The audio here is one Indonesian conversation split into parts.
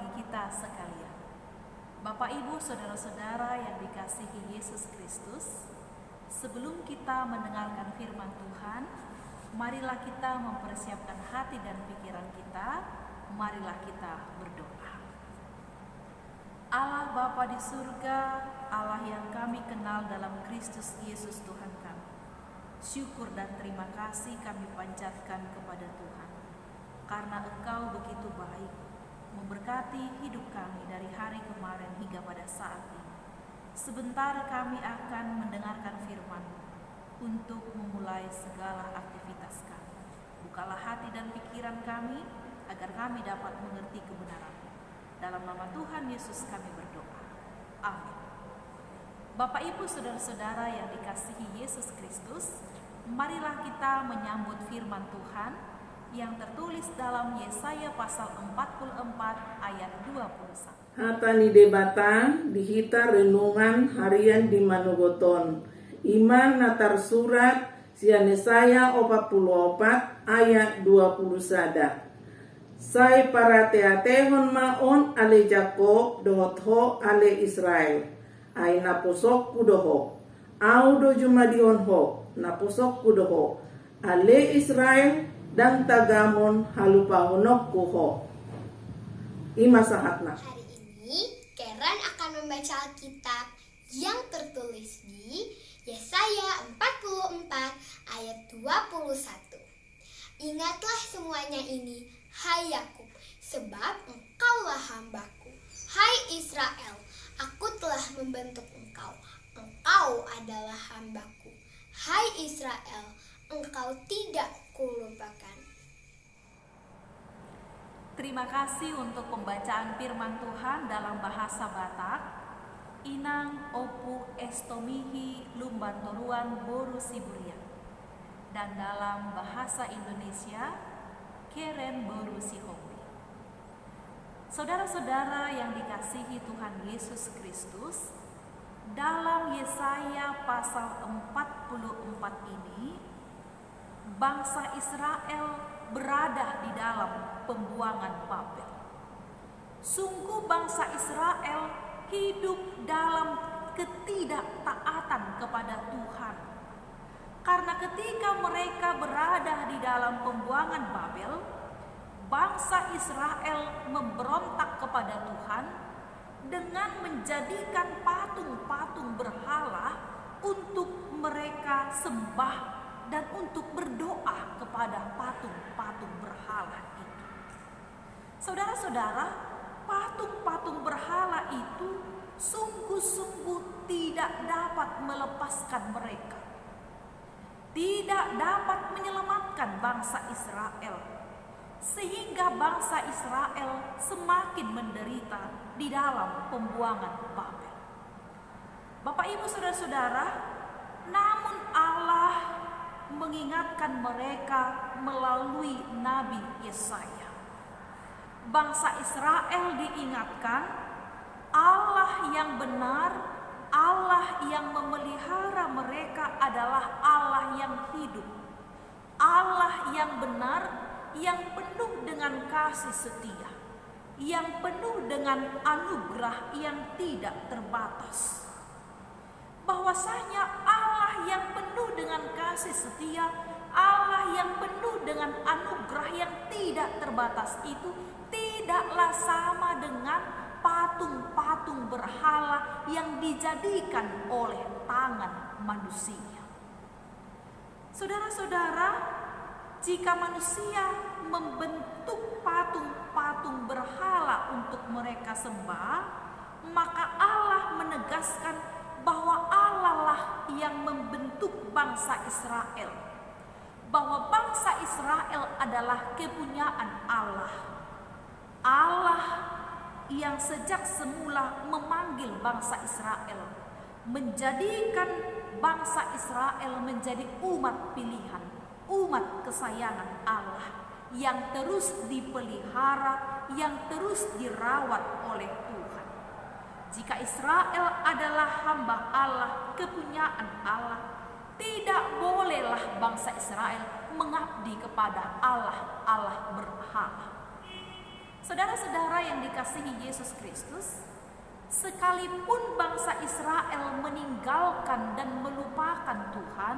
bagi kita sekalian. Bapak, Ibu, saudara-saudara yang dikasihi Yesus Kristus, sebelum kita mendengarkan firman Tuhan, marilah kita mempersiapkan hati dan pikiran kita. Marilah kita berdoa. Allah Bapa di surga, Allah yang kami kenal dalam Kristus Yesus Tuhan kami, syukur dan terima kasih kami panjatkan kepada Tuhan, karena Engkau begitu baik memberkati hidup kami dari hari kemarin hingga pada saat ini. Sebentar kami akan mendengarkan firman-Mu untuk memulai segala aktivitas kami. Bukalah hati dan pikiran kami agar kami dapat mengerti kebenaran. Dalam nama Tuhan Yesus kami berdoa. Amin. Bapak, Ibu, saudara-saudara yang dikasihi Yesus Kristus, marilah kita menyambut firman Tuhan yang tertulis dalam Yesaya pasal 44 ayat 21. Hatani debatan dihita renungan harian di Manogoton. Iman natar surat Yesaya 44 ayat 20 sada. Sai para teatehon maon ale Jakob dohotho ale Israel. Ai naposok kudoho. Audo jumadion ho naposok kudoho. Ale Israel dan tagamon halupahonok kuho. Ima sahatna. Hari ini Karen akan membaca Alkitab yang tertulis di Yesaya 44 ayat 21. Ingatlah semuanya ini, hai Yakub, sebab engkaulah hambaku. Hai Israel, aku telah membentuk engkau. Engkau adalah hambaku. Hai Israel, engkau tidak kulupakan. Terima kasih untuk pembacaan firman Tuhan dalam bahasa Batak. Inang opu estomihi lumbantoruan boru siburian. Dan dalam bahasa Indonesia, Keren boru sihobi. Saudara-saudara yang dikasihi Tuhan Yesus Kristus, dalam Yesaya pasal 44 ini, bangsa Israel berada di dalam pembuangan Babel. Sungguh bangsa Israel hidup dalam ketidaktaatan kepada Tuhan. Karena ketika mereka berada di dalam pembuangan Babel, bangsa Israel memberontak kepada Tuhan dengan menjadikan patung-patung berhala untuk mereka sembah dan untuk berdoa kepada patung-patung berhala itu. Saudara-saudara, patung-patung berhala itu sungguh-sungguh tidak dapat melepaskan mereka, tidak dapat menyelamatkan bangsa Israel, sehingga bangsa Israel semakin menderita di dalam pembuangan Babel. Bapak, Ibu, saudara-saudara, namun Allah mengingatkan mereka melalui Nabi Yesaya. Bangsa Israel diingatkan Allah yang benar, Allah yang memelihara mereka adalah Allah yang hidup, Allah yang benar, yang penuh dengan kasih setia, yang penuh dengan anugerah yang tidak terbatas. Bahwasanya Allah yang penuh dengan kasih setia, Allah yang penuh dengan anugerah yang tidak terbatas itu tidaklah sama dengan patung-patung berhala yang dijadikan oleh tangan manusia. Saudara-saudara, jika manusia membentuk patung-patung berhala untuk mereka sembah, maka Allah menegaskan bahwa Allah lah yang membentuk bangsa Israel, bahwa bangsa Israel adalah kepunyaan Allah. Allah yang sejak semula memanggil bangsa Israel, menjadikan bangsa Israel menjadi umat pilihan, umat kesayangan Allah, yang terus dipelihara, yang terus dirawat oleh Tuhan. Jika Israel adalah hamba Allah, kepunyaan Allah, tidak bolehlah bangsa Israel mengabdi kepada Allah berhala. Saudara-saudara yang dikasihi Yesus Kristus, sekalipun bangsa Israel meninggalkan dan melupakan Tuhan,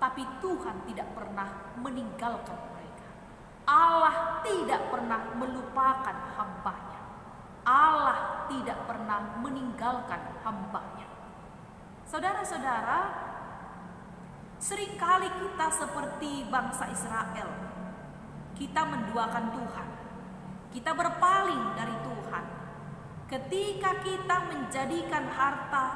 tapi Tuhan tidak pernah meninggalkan mereka. Allah tidak pernah melupakan hamba-Nya. Allah tidak pernah meninggalkan hamba-Nya. Saudara-saudara, seringkali kita seperti bangsa Israel. Kita menduakan Tuhan. Kita berpaling dari Tuhan. Ketika kita menjadikan harta,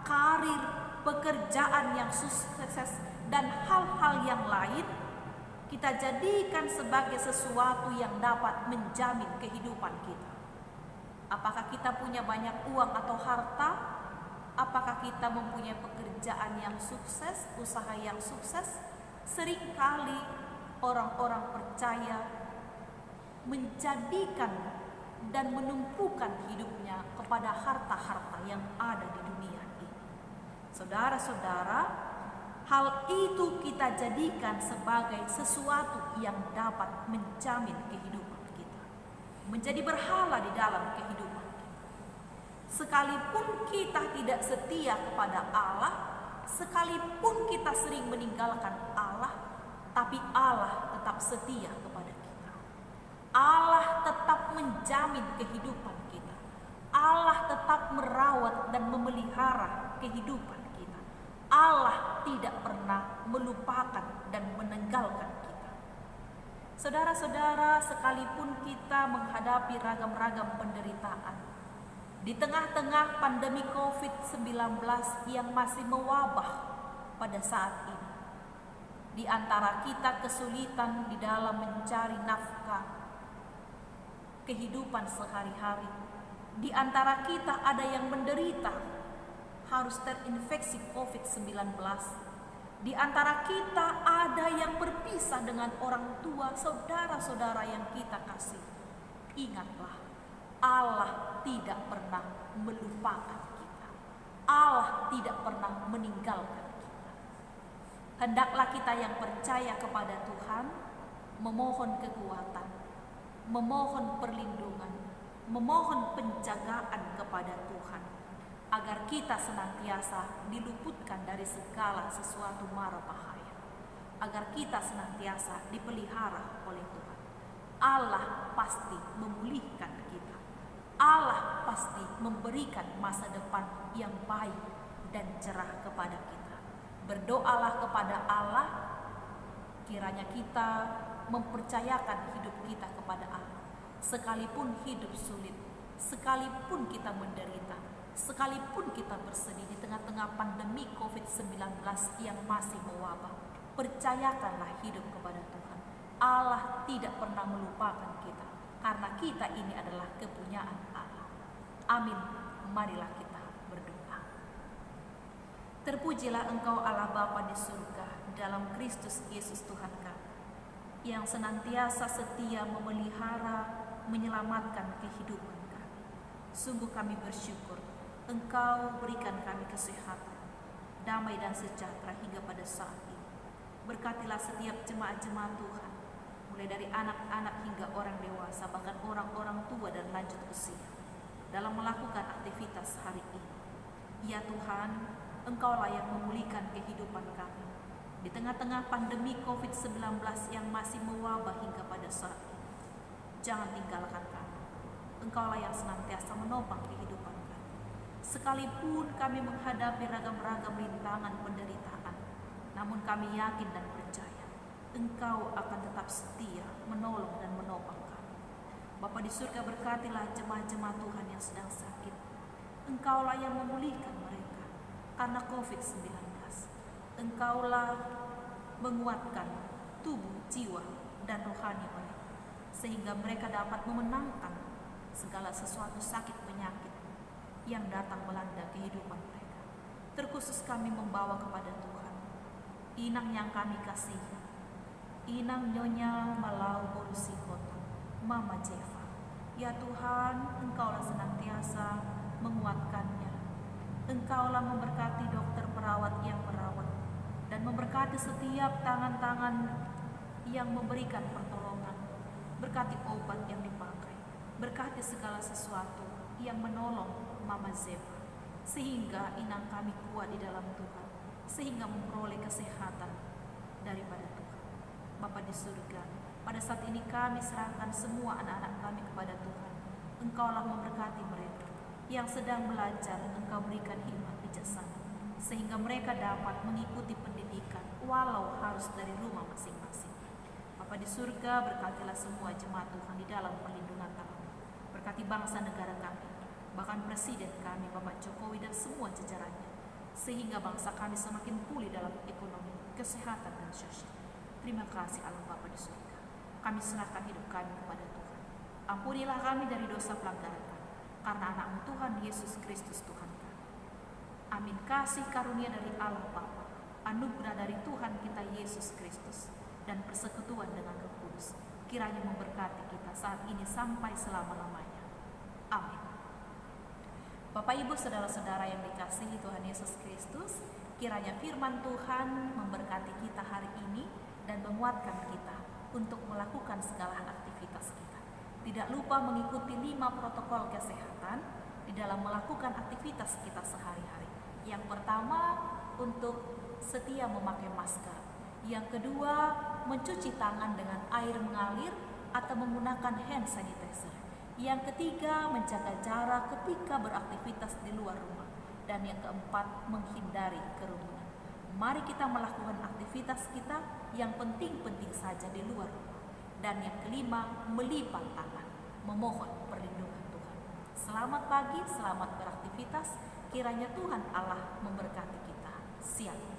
karir, pekerjaan yang sukses, dan hal-hal yang lain, kita jadikan sebagai sesuatu yang dapat menjamin kehidupan kita. Apakah kita punya banyak uang atau harta? Apakah kita mempunyai pekerjaan yang sukses, usaha yang sukses? Seringkali orang-orang percaya menjadikan dan menumpukan hidupnya kepada harta-harta yang ada di dunia ini. Saudara-saudara, hal itu kita jadikan sebagai sesuatu yang dapat menjamin kehidupan kita, menjadi berhala di dalam kehidupan kita. Sekalipun kita tidak setia kepada Allah, sekalipun kita sering meninggalkan Allah, tapi Allah tetap setia kepada kita. Allah tetap menjamin kehidupan kita. Allah tetap merawat dan memelihara kehidupan kita. Allah tidak pernah melupakan dan meninggalkan kita. Saudara-saudara, sekalipun kita menghadapi ragam-ragam penderitaan, di tengah-tengah pandemi COVID-19 yang masih mewabah pada saat ini, di antara kita kesulitan di dalam mencari nafkah kehidupan sehari-hari, di antara kita ada yang menderita harus terinfeksi COVID-19, di antara kita ada yang berpisah dengan orang tua, saudara-saudara yang kita kasih. Ingatlah, Allah tidak pernah melupakan kita. Allah tidak pernah meninggalkan kita. Hendaklah kita yang percaya kepada Tuhan memohon kekuatan, memohon perlindungan, memohon penjagaan kepada Tuhan, agar kita senantiasa diluputkan dari segala sesuatu mara bahaya, agar kita senantiasa dipelihara oleh Tuhan. Allah pasti memulihkan kita. Allah pasti memberikan masa depan yang baik dan cerah kepada kita. Berdoalah kepada Allah, kiranya kita mempercayakan hidup kita kepada Allah. Sekalipun hidup sulit, sekalipun kita menderita, sekalipun kita bersedih di tengah-tengah pandemi COVID-19 yang masih mewabah, percayakanlah hidup kepada Tuhan. Allah tidak pernah melupakan kita, karena kita ini adalah kepunyaan Allah. Amin. Marilah kita berdoa. Terpujilah Engkau Allah Bapa di surga, dalam Kristus Yesus Tuhan kami, yang senantiasa setia memelihara, menyelamatkan kehidupan kami. Sungguh kami bersyukur Engkau berikan kami kesehatan, damai dan sejahtera hingga pada saat ini. Berkatilah setiap jemaat-jemaat Tuhan, mulai dari anak-anak hingga orang dewasa, bahkan orang-orang tua dan lanjut usia, dalam melakukan aktivitas hari ini. Ya Tuhan, Engkaulah yang memulihkan kehidupan kami di tengah-tengah pandemi COVID-19 yang masih mewabah hingga pada saat ini. Jangan tinggalkan kami. Engkaulah yang senantiasa menopang kehidupan kami. Sekalipun kami menghadapi ragam-ragam rintangan penderitaan, namun kami yakin dan percaya Engkau akan tetap setia menolong dan menopang kami. Bapa di surga, berkatilah jemaat-jemaat Tuhan yang sedang sakit. Engkaulah yang memulihkan mereka karena COVID-19. Engkaulah menguatkan tubuh, jiwa, dan rohani mereka, sehingga mereka dapat memenangkan segala sesuatu sakit penyakit yang datang melanda kehidupan mereka. Terkhusus kami membawa kepada Tuhan inang yang kami kasihi, inang Nyonya Malau Borusi Kota, Mama Jeva. Ya Tuhan, Engkaulah senantiasa menguatkannya. Engkaulah memberkati dokter perawat yang merawat, dan memberkati setiap tangan-tangan yang memberikan pertolongan. Berkati obat yang dipakai, Berkati segala sesuatu yang menolong Mama Zepa, sehingga inang kami kuat di dalam Tuhan, sehingga memperoleh kesehatan daripada Tuhan. Bapa di surga, pada saat ini kami serahkan semua anak-anak kami kepada Tuhan. Engkaulah memberkati mereka yang sedang belajar, Engkau berikan hikmat bijaksana, sehingga mereka dapat mengikuti pendidikan walau harus dari rumah masing-masing. Bapa di surga, berkatilah semua jemaat Tuhan di dalam perlindungan Tuhan. Berkati bangsa negara kami, bahkan Presiden kami, Bapak Jokowi dan semua jajarannya, sehingga bangsa kami semakin pulih dalam ekonomi, kesehatan, dan sosial. Terima kasih Allah Bapa di surga. Kami serahkan hidup kami kepada Tuhan. Ampunilah kami dari dosa pelanggaran kami, karena anak-Mu Tuhan Yesus Kristus Tuhan kami. Amin. Kasih karunia dari Allah Bapa, anugerah dari Tuhan kita Yesus Kristus, dan persekutuan dengan Roh Kudus kiranya memberkati kita saat ini sampai selama-lamanya. Amin. Bapak Ibu saudara-saudara yang dikasihi Tuhan Yesus Kristus, kiranya firman Tuhan memberkati kita hari ini dan menguatkan kita untuk melakukan segala aktivitas kita. Tidak lupa mengikuti 5 protokol kesehatan di dalam melakukan aktivitas kita sehari-hari. Yang pertama, untuk setia memakai masker. Yang kedua, mencuci tangan dengan air mengalir atau menggunakan hand sanitizer. Yang ketiga, menjaga jarak ketika beraktivitas di luar rumah. Dan yang keempat, menghindari kerumunan. Mari kita melakukan aktivitas kita yang penting-penting saja di luar rumah. Dan yang kelima, melipat tangan, memohon perlindungan Tuhan. Selamat pagi, selamat beraktivitas. Kiranya Tuhan Allah memberkati kita. Siang.